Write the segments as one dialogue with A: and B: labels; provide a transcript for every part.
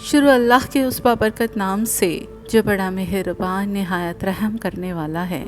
A: شروع اللہ کے اس بابرکت نام سے جو بڑا مہربان نہایت رحم کرنے والا ہے۔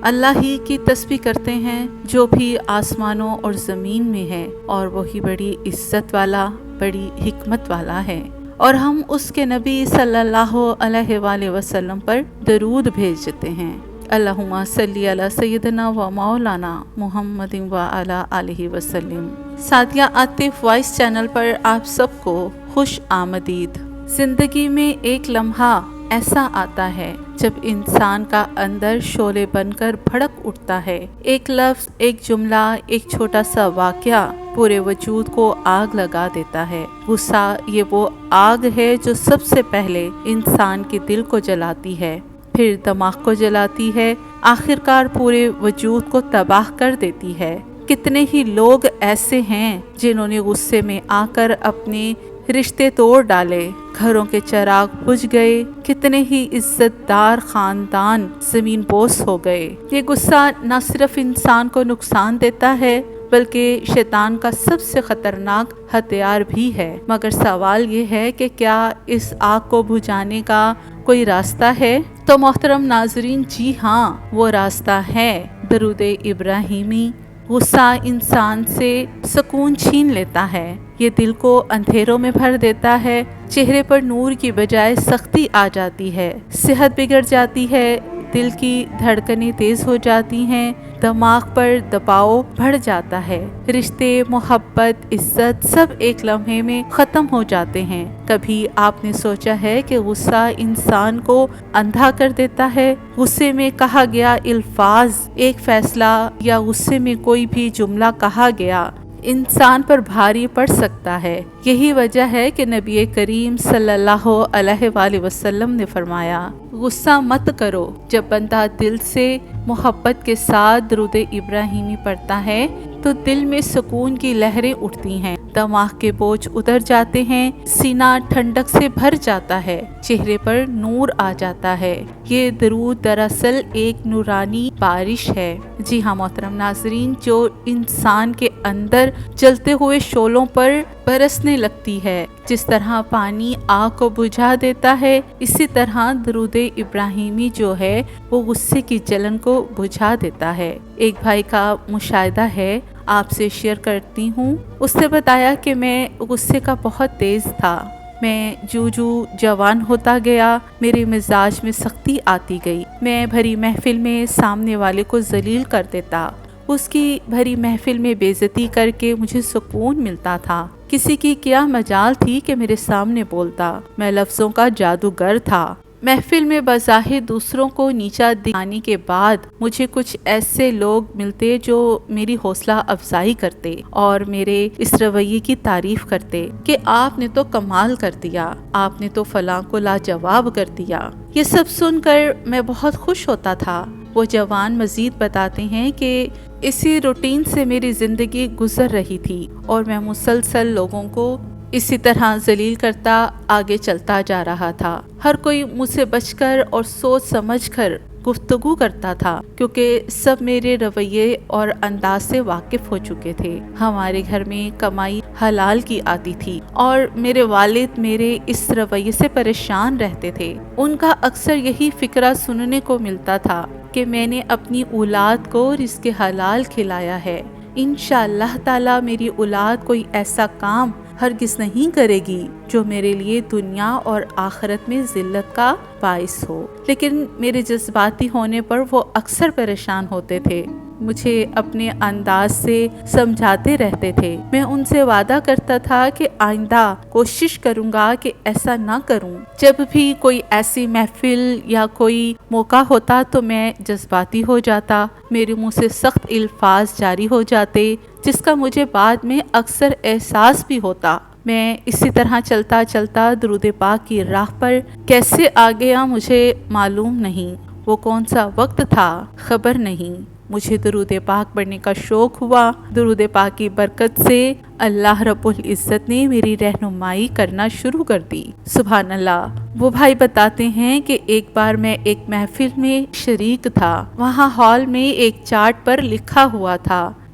A: اللہ ہی کی تسبیح کرتے ہیں جو بھی آسمانوں اور زمین میں ہے، اور وہی بڑی عزت والا، بڑی حکمت والا ہے۔ اور ہم اس کے نبی صلی اللہ علیہ وآلہ وسلم پر درود بھیجتے ہیں۔ اللہم صلی علی سیدنا و مولانا محمد و علی آلہ وسلم۔ سعدیہ عاطف وائس چینل پر آپ سب کو خوش آمدید۔ زندگی میں ایک لمحہ ایسا آتا ہے جب انسان کا اندر شعلے بن کر بھڑک اٹھتا ہے۔ ایک لفظ، ایک جملہ، ایک چھوٹا سا واقعہ پورے وجود کو آگ لگا دیتا ہے۔ غصہ یہ وہ آگ ہے جو سب سے پہلے انسان کے دل کو جلاتی ہے، پھر دماغ کو جلاتی ہے، آخر کار پورے وجود کو تباہ کر دیتی ہے۔ کتنے ہی لوگ ایسے ہیں جنہوں نے غصے میں آ کر اپنے رشتے توڑ ڈالے، گھروں کے چراغ بجھ گئے، کتنے ہی عزت دار خاندان زمین بوس ہو گئے۔ یہ غصہ نہ صرف انسان کو نقصان دیتا ہے بلکہ شیطان کا سب سے خطرناک ہتھیار بھی ہے۔ مگر سوال یہ ہے کہ کیا اس آگ کو بجھانے کا کوئی راستہ ہے؟ تو محترم ناظرین، جی ہاں، وہ راستہ ہے درود ابراہیمی۔ غصہ انسان سے سکون چھین لیتا ہے، یہ دل کو اندھیروں میں بھر دیتا ہے، چہرے پر نور کی بجائے سختی آ جاتی ہے، صحت بگڑ جاتی ہے، دل کی دھڑکنیں تیز ہو جاتی ہیں، دماغ پر دباؤ بڑھ جاتا ہے، رشتے، محبت، عزت سب ایک لمحے میں ختم ہو جاتے ہیں۔ کبھی آپ نے سوچا ہے کہ غصہ انسان کو اندھا کر دیتا ہے؟ غصے میں کہا گیا الفاظ، ایک فیصلہ یا غصے میں کوئی بھی جملہ کہا گیا انسان پر بھاری پڑ سکتا ہے۔ یہی وجہ ہے کہ نبی کریم صلی اللہ علیہ وآلہ وسلم نے فرمایا، غصہ مت کرو۔ جب بندہ دل سے محبت کے ساتھ درود ابراہیمی پڑھتا ہے تو دل میں سکون کی لہریں اٹھتی ہیں، دماغ کے بوجھ اتر جاتے ہیں، سینہ ٹھنڈک سے بھر جاتا ہے، چہرے پر نور آ جاتا ہے۔ یہ درود دراصل ایک نورانی بارش ہے، جی ہاں محترم ناظرین، جو انسان کے اندر جلتے ہوئے شعلوں پر برسنے لگتی ہے۔ جس طرح پانی آگ کو بجھا دیتا ہے، اسی طرح درود ابراہیمی جو ہے وہ غصے کی جلن کو بجھا دیتا ہے۔ ایک بھائی کا مشاہدہ ہے، آپ سے شیئر کرتی ہوں۔ اس نے بتایا کہ میں غصے کا بہت تیز تھا، میں جو جوان ہوتا گیا میرے مزاج میں سختی آتی گئی، میں بھری محفل میں سامنے والے کو ذلیل کر دیتا، اس کی بھری محفل میں بے عزتی کر کے مجھے سکون ملتا تھا۔ کسی کی کیا مجال تھی کہ میرے سامنے بولتا، میں لفظوں کا جادوگر تھا۔ محفل میں بظاہر دوسروں کو نیچا دکھانے کے بعد مجھے کچھ ایسے لوگ ملتے جو میری حوصلہ افزائی کرتے اور میرے اس رویے کی تعریف کرتے کہ آپ نے تو کمال کر دیا، آپ نے تو فلاں کو لاجواب کر دیا۔ یہ سب سن کر میں بہت خوش ہوتا تھا۔ وہ جوان مزید بتاتے ہیں کہ اسی روٹین سے میری زندگی گزر رہی تھی اور میں مسلسل لوگوں کو اسی طرح ذلیل کرتا آگے چلتا جا رہا تھا۔ ہر کوئی مجھ سے بچ کر اور سوچ سمجھ کر گفتگو کرتا تھا کیونکہ سب میرے رویے اور انداز سے واقف ہو چکے تھے۔ ہمارے گھر میں کمائی حلال کی آتی تھی اور میرے والد میرے اس رویے سے پریشان رہتے تھے۔ ان کا اکثر یہی فکرہ سننے کو ملتا تھا کہ میں نے اپنی اولاد کو رزق حلال کھلایا ہے، انشاءاللہ تعالی میری اولاد کوئی ایسا کام ہرگز نہیں کرے گی جو میرے لیے دنیا اور آخرت میں ذلت کا باعث ہو۔ لیکن میرے جذباتی ہونے پر وہ اکثر پریشان ہوتے تھے، مجھے اپنے انداز سے سمجھاتے رہتے تھے۔ میں ان سے وعدہ کرتا تھا کہ آئندہ کوشش کروں گا کہ ایسا نہ کروں۔ جب بھی کوئی ایسی محفل یا کوئی موقع ہوتا تو میں جذباتی ہو جاتا، میرے منہ سے سخت الفاظ جاری ہو جاتے جس کا مجھے بعد میں اکثر احساس بھی ہوتا۔ میں اسی طرح چلتا چلتا درود پاک کی راہ پر کیسے آ گیا مجھے معلوم نہیں، وہ کون سا وقت تھا خبر نہیں۔ مجھے درود پاک پڑھنے کا شوق ہوا۔ درود پاک کی برکت سے اللہ رب العزت نے میری رہنمائی کرنا شروع کر دی۔ سبحان اللہ۔ وہ بھائی بتاتے ہیں کہ ایک بار میں ایک محفل میں شریک تھا، وہاں ہال میں ایک چارٹ پر لکھا ہوا تھا